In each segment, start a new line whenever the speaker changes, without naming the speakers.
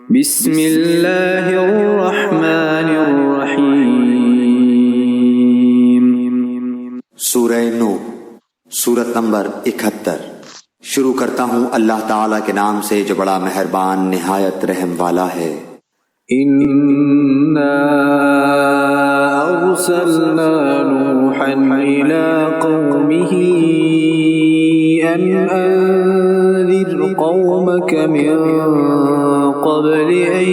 بسم اللہ الرحمن الرحیم۔
سورہ نوح، سورت نمبر 71۔ شروع کرتا ہوں اللہ تعالیٰ کے نام سے جو بڑا مہربان نہایت رحم والا ہے۔
انا ارسلنا نوحا الى قومه ان انذر قومك من قبل ان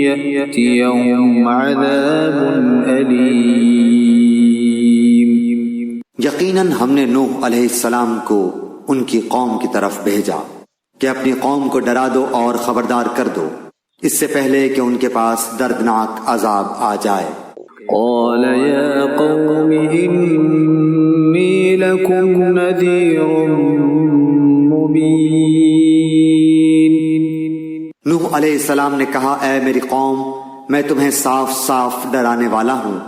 يأتيهم عذاب الیم۔
یقیناً ہم نے نوح علیہ السلام کو ان کی قوم کی طرف بھیجا کہ اپنی قوم کو ڈرا دو اور خبردار کر دو اس سے پہلے کہ ان کے پاس دردناک عذاب آ جائے۔
قال يا قوم إني لكم نذير مبين۔
نوح علیہ السلام نے کہا، اے میری قوم، میں تمہیں صاف صاف ڈرانے والا ہوں۔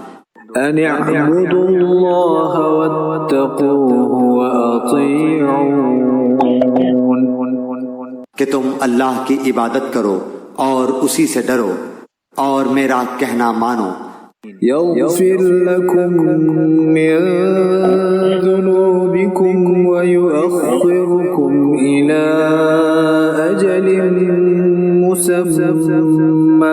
أن اعبدوا الله واتقوه وأطيعون۔
کہ تم اللہ کی عبادت کرو اور اسی سے ڈرو اور میرا کہنا مانو۔
يغفر لكم من ذنوبكم ويؤخركم إلى أجل مسمى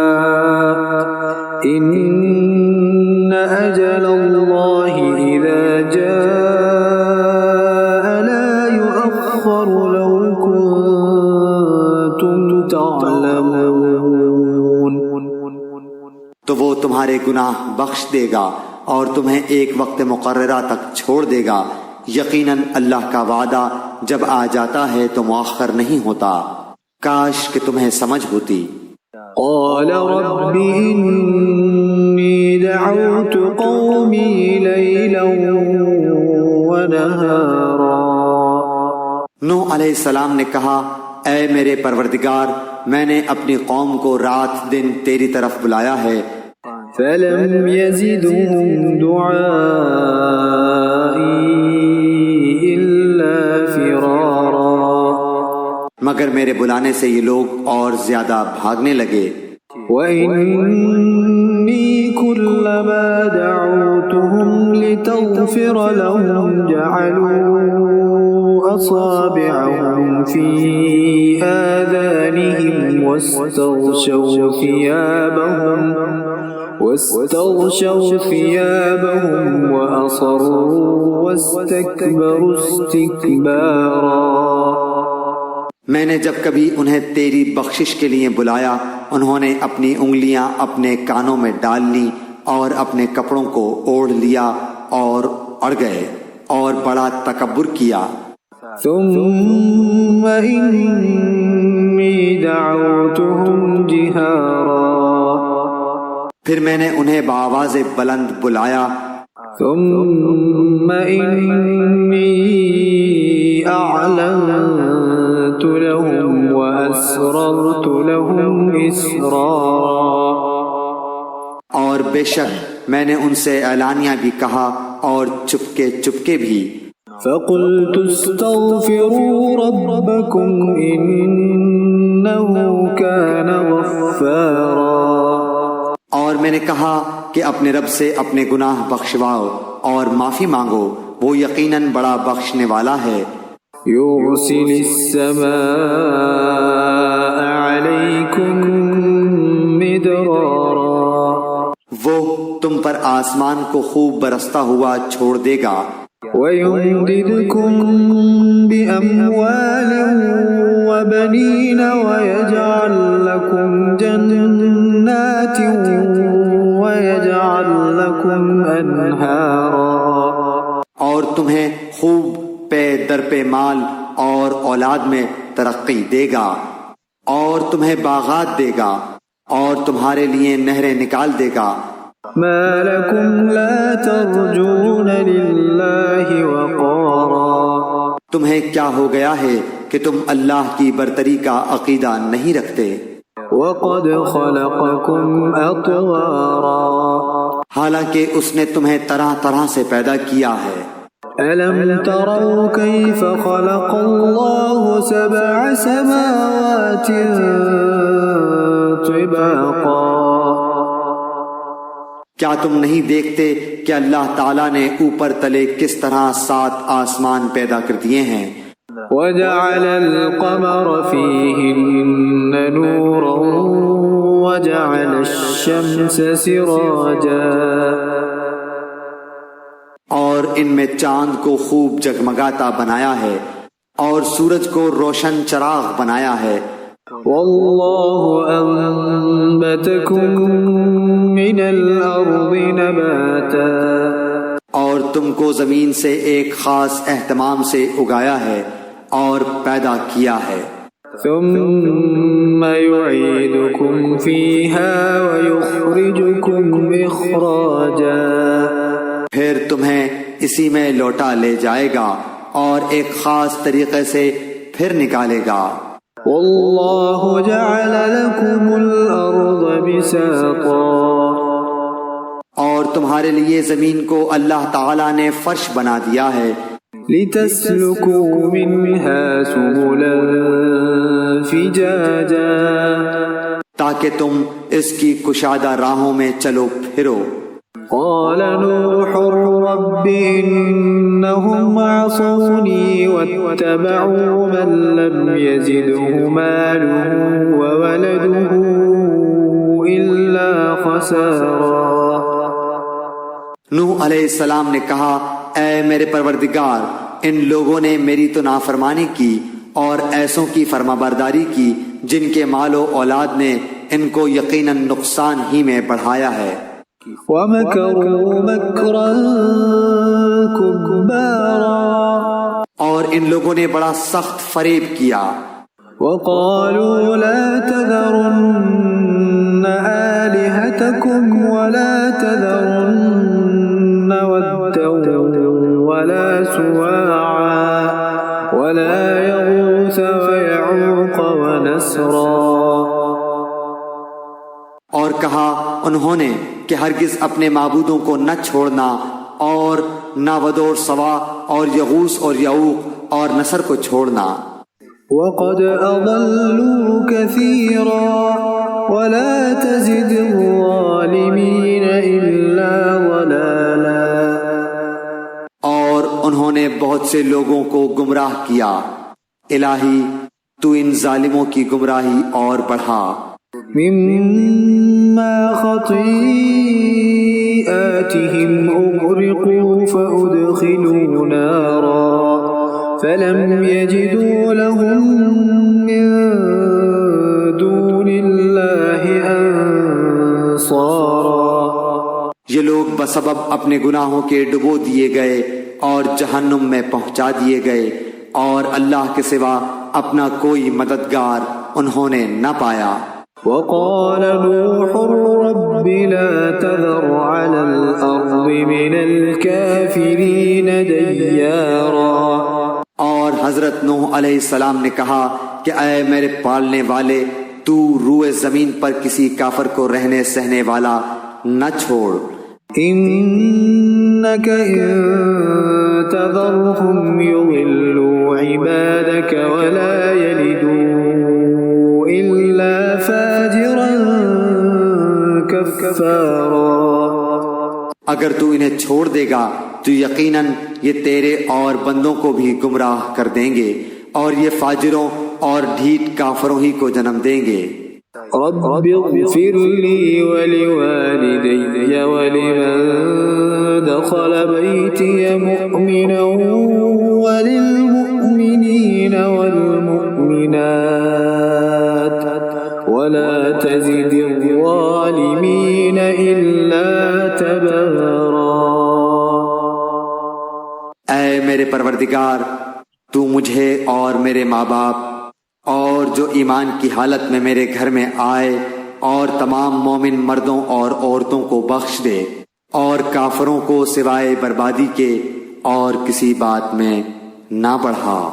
إن أجل الله إذا جاء لا يؤخر لو كنتم تعلمون۔
تو وہ تمہارے گناہ بخش دے گا اور تمہیں ایک وقت مقررہ تک چھوڑ دے گا۔ یقیناً اللہ کا وعدہ جب آ جاتا ہے تو مؤخر نہیں ہوتا، کاش کہ تمہیں سمجھ ہوتی۔
قال رب إني دعوت قومي ليلا ونهارا۔
نوح علیہ السلام نے کہا، اے میرے پروردگار، میں نے اپنی قوم کو رات دن تیری طرف بلایا ہے،
فلم يزدهم دعائي إلا فرارا۔
مگر میرے بلانے سے یہ لوگ اور زیادہ بھاگنے لگے۔
وإني كلما دعوتهم لتغفر لهم جعلوا أصابعهم في آذانهم واستغشوا ثيابهم وأصروا واستكبروا استكبارا۔
میں نے جب کبھی انہیں تیری بخشش کے لیے بلایا، انہوں نے اپنی انگلیاں اپنے کانوں میں ڈال لیں اور اپنے کپڑوں کو اوڑھ لیا اور اڑ گئے اور بڑا تکبر کیا۔
ثم إني دعوتهم جهارا۔
پھر میں نے انہیں بآواز بلند بلایا۔
ثم إني أعلنت لهم وأسررت لهم إسرارا۔
اور بے شک میں نے ان سے اعلانیہ بھی کہا اور چپکے چپکے بھی۔
فقلت استغفروا ربكم إنه كان غفارا۔
اور میں نے کہا کہ اپنے رب سے اپنے گناہ بخشواؤ اور معافی مانگو، وہ یقیناً بڑا بخشنے والا ہے۔
يرسل السماء عليكم مدرارا۔
وہ تم پر آسمان کو خوب برستا ہوا چھوڑ دے گا۔
ويمددكم بأموال وبنين ويجعل لكم جنات ويجعل لكم أنهارا۔
اور تمہیں خوب پے در پے مال اور اولاد میں ترقی دے گا، اور تمہیں باغات دے گا، اور تمہارے لیے نہریں نکال دے گا۔
ما لكم لا ترجون لله وقارا۔
تمہیں کیا ہو گیا ہے کہ تم اللہ کی برتری کا عقیدہ نہیں رکھتے؟
وقد خلقكم أطوارا۔
حالانکہ اس نے تمہیں طرح طرح سے پیدا کیا ہے۔
ألم تروا كيف خلق الله 7 سماوات طباقا
کیا تم نہیں دیکھتے کہ اللہ تعالیٰ نے اوپر تلے کس طرح 7 آسمان پیدا کر دیے ہیں؟
وجعل القمر فيهن نورا وجعل الشمس سراجا
اور ان میں چاند کو خوب جگمگاتا بنایا ہے اور سورج کو روشن چراغ بنایا ہے۔
والله أنبتكم من الأرض نباتا
اور تم کو زمین سے ایک خاص اہتمام سے اگایا ہے اور پیدا کیا ہے۔
ثم يعيدكم فيها ويخرجكم إخراجا
پھر تمہیں اسی میں لوٹا لے جائے گا اور ایک خاص طریقے سے پھر نکالے گا۔
والله جعل لكم الأرض بساطا
اور تمہارے لیے زمین کو اللہ تعالیٰ نے فرش بنا دیا ہے،
لتسلكوا منها سبلا فجاجا
تاکہ تم اس کی کشادہ راہوں میں چلو پھرو۔
قال نوح رب إنهم عصوني واتبعوا من لم يزده ماله وولده إلا خسارا۔
نوح علیہ السلام نے کہا، اے میرے پروردگار، ان لوگوں نے میری تو نافرمانی کی اور ایسوں کی فرمانبرداری کی جن کے مال و اولاد نے ان کو یقیناً نقصان ہی میں بڑھایا ہے۔
وَمَكَرُوا مَكْرًا كُبَّارًا
اور ان لوگوں نے بڑا سخت فریب کیا۔
وَقَالُوا لَا تَذَرُنَّ آلِهَتَكُمْ وَلَا تَذَرُنَّ وَدًّا وَلَا سُوَاعًا وَلَا يَغُوثَ وَيَعُوقَ وَنَسْرًا۔
اور کہا انہوں نے کہ ہرگز اپنے معبودوں کو نہ چھوڑنا اور نہ ود اور سوا اور یغوث اور یعوق اور نصر کو چھوڑنا۔
وَقَدْ أَضَلُّوا كَثِيرًا وَلَا تَزِدِ الظَّالِمِينَ إِلَّا ضَلَالًا۔
اور انہوں نے بہت سے لوگوں کو گمراہ کیا، الہی تو ان ظالموں کی گمراہی اور بڑھا۔
مِمَّا خَطِيئَاتِهِمْ أُغْرِقُوا فَأُدْخِلُوا نَارًا فَلَمْ يَجِدُوا لَهُم مِّن دُونِ اللَّهِ أَنصَارًا۔
یہ لوگ بسبب اپنے گناہوں کے ڈبو دیے گئے اور جہنم میں پہنچا دیے گئے اور اللہ کے سوا اپنا کوئی مددگار انہوں نے نہ پایا۔
وقال نوح رب لا تذر على الأرض من الكافرين ديارا۔
اور حضرت نوح علیہ السلام نے کہا کہ اے میرے پالنے والے، تو روئے زمین پر کسی کافر کو رہنے سہنے والا نہ چھوڑ۔
إنك إن تذرهم يضلوا عبادك ولا يلدوا إلا فاجرا كفارا۔
اگر تو انہیں چھوڑ دے گا تو یقیناً یہ تیرے اور بندوں کو بھی گمراہ کر دیں گے اور یہ فاجروں اور ڈھیٹ کافروں ہی کو جنم دیں گے۔
رب اغفر لي ولوالدي ولمن دخل بيتي مؤمنا وللمؤمنين والمؤمنات ولا تزد الظالمين إلا تبارا۔
اے میرے پروردگار، تو مجھے اور میرے ماں باپ اور جو ایمان کی حالت میں میرے گھر میں آئے اور تمام مومن مردوں اور عورتوں کو بخش دے اور کافروں کو سوائے بربادی کے اور کسی بات میں نہ بڑھا۔